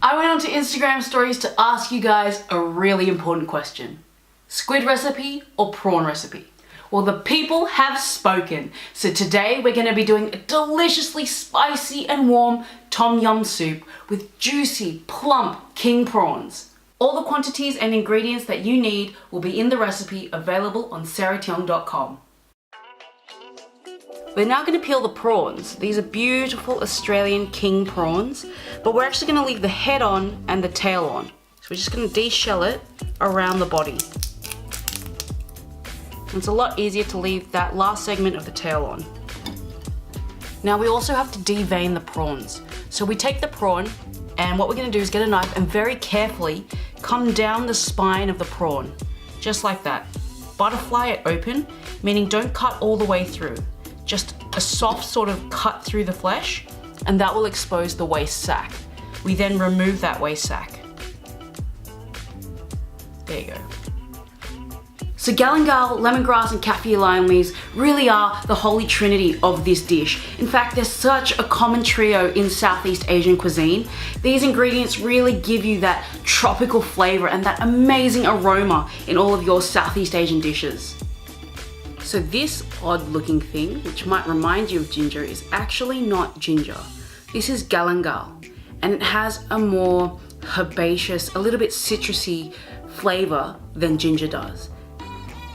I went onto Instagram stories to ask you guys a really important question. Squid recipe or prawn recipe? Well, the people have spoken. So today we're going to be doing a deliciously spicy and warm tom yum soup with juicy, plump king prawns. All the quantities and ingredients that you need will be in the recipe available on sarahtiong.com. We're now going to peel the prawns. These are beautiful Australian king prawns, but we're actually going to leave the head on and the tail on. So we're just going to de-shell it around the body. It's a lot easier to leave that last segment of the tail on. Now we also have to devein the prawns. So we take the prawn, and what we're going to do is get a knife and very carefully come down the spine of the prawn, just like that. Butterfly it open, meaning don't cut all the way through. Just a soft sort of cut through the flesh, and that will expose the waste sac. We then remove that waste sac. There you go. So galangal, lemongrass and kaffir lime leaves really are the holy trinity of this dish. In fact, they're such a common trio in Southeast Asian cuisine. These ingredients really give you that tropical flavor and that amazing aroma in all of your Southeast Asian dishes. So this odd looking thing, which might remind you of ginger, is actually not ginger. This is galangal, and it has a more herbaceous, a little bit citrusy flavor than ginger does.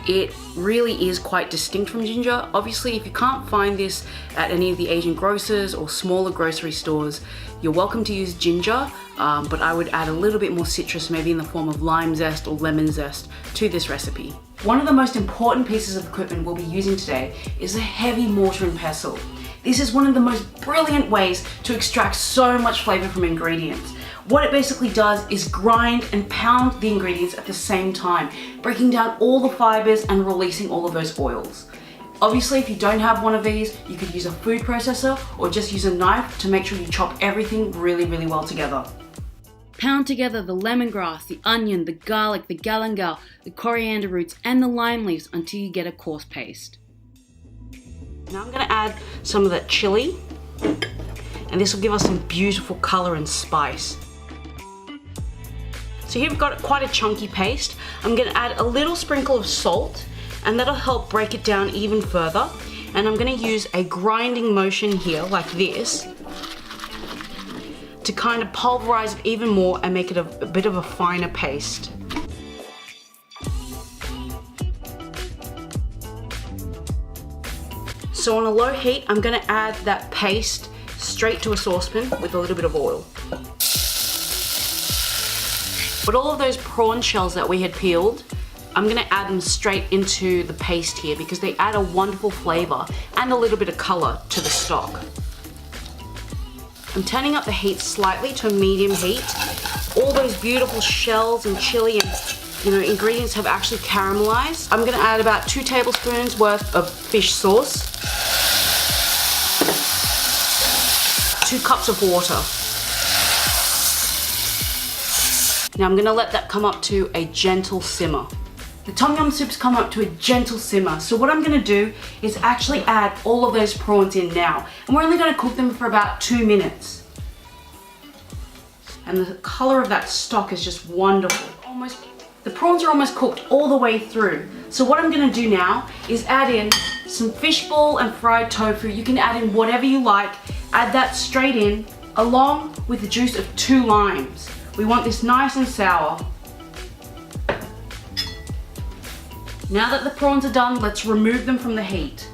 It really is quite distinct from ginger. Obviously, if you can't find this at any of the Asian grocers or smaller grocery stores, you're welcome to use ginger, but I would add a little bit more citrus, maybe in the form of lime zest or lemon zest, to this recipe. One of the most important pieces of equipment we'll be using today is a heavy mortar and pestle. This is one of the most brilliant ways to extract so much flavor from ingredients. What it basically does is grind and pound the ingredients at the same time, breaking down all the fibers and releasing all of those oils. Obviously, if you don't have one of these, you could use a food processor or just use a knife to make sure you chop everything really, really well together. Pound together the lemongrass, the onion, the garlic, the galangal, the coriander roots, and the lime leaves until you get a coarse paste. Now I'm going to add some of that chili, and this will give us some beautiful color and spice. So here we've got quite a chunky paste. I'm going to add a little sprinkle of salt, and that'll help break it down even further. And I'm going to use a grinding motion here like this to kind of pulverize it even more and make it a bit of a finer paste. So on a low heat, I'm going to add that paste straight to a saucepan with a little bit of oil. But all of those prawn shells that we had peeled, I'm going to add them straight into the paste here because they add a wonderful flavor and a little bit of color to the stock. I'm turning up the heat slightly to a medium heat. All those beautiful shells and chili and ingredients have actually caramelized. I'm going to add about 2 tablespoons worth of fish sauce, 2 cups of water. Now I'm going to let that come up to a gentle simmer. The tom yum soups come up to a gentle simmer, so what I'm going to do is actually add all of those prawns in now, and we're only going to cook them for about 2 minutes. And the color of that stock is just wonderful. The prawns are almost cooked all the way through. So what I'm going to do now is add in some fishball and fried tofu. You can add in whatever you like. Add that straight in, along with the juice of 2 limes. We want this nice and sour. Now that the prawns are done, let's remove them from the heat.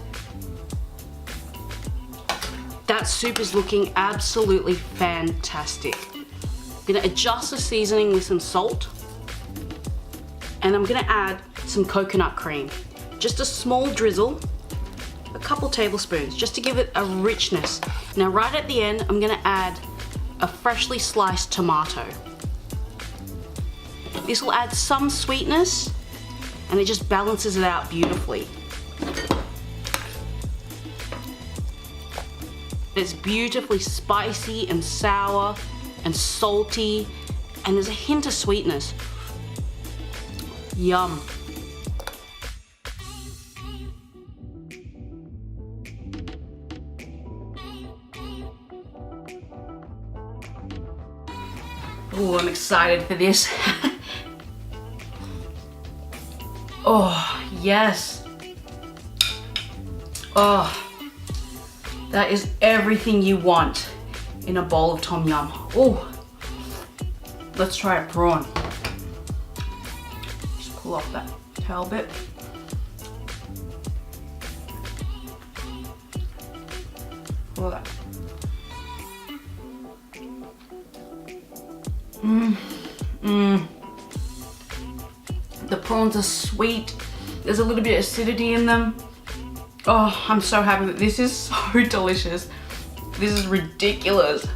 That soup is looking absolutely fantastic. I'm going to adjust the seasoning with some salt, and I'm going to add some coconut cream. Just a small drizzle, a couple tablespoons, just to give it a richness. Now right at the end, I'm going to add a freshly sliced tomato. This will add some sweetness, and it just balances it out beautifully. It's beautifully spicy and sour and salty, and there's a hint of sweetness. Yum. Oh, I'm excited for this. Oh, yes. Oh, that is everything you want in a bowl of tom yum. Oh, let's try a prawn. Just pull off that tail bit. Look at that. The prawns are sweet. There's a little bit of acidity in them. Oh, I'm so happy that this is so delicious. This is ridiculous.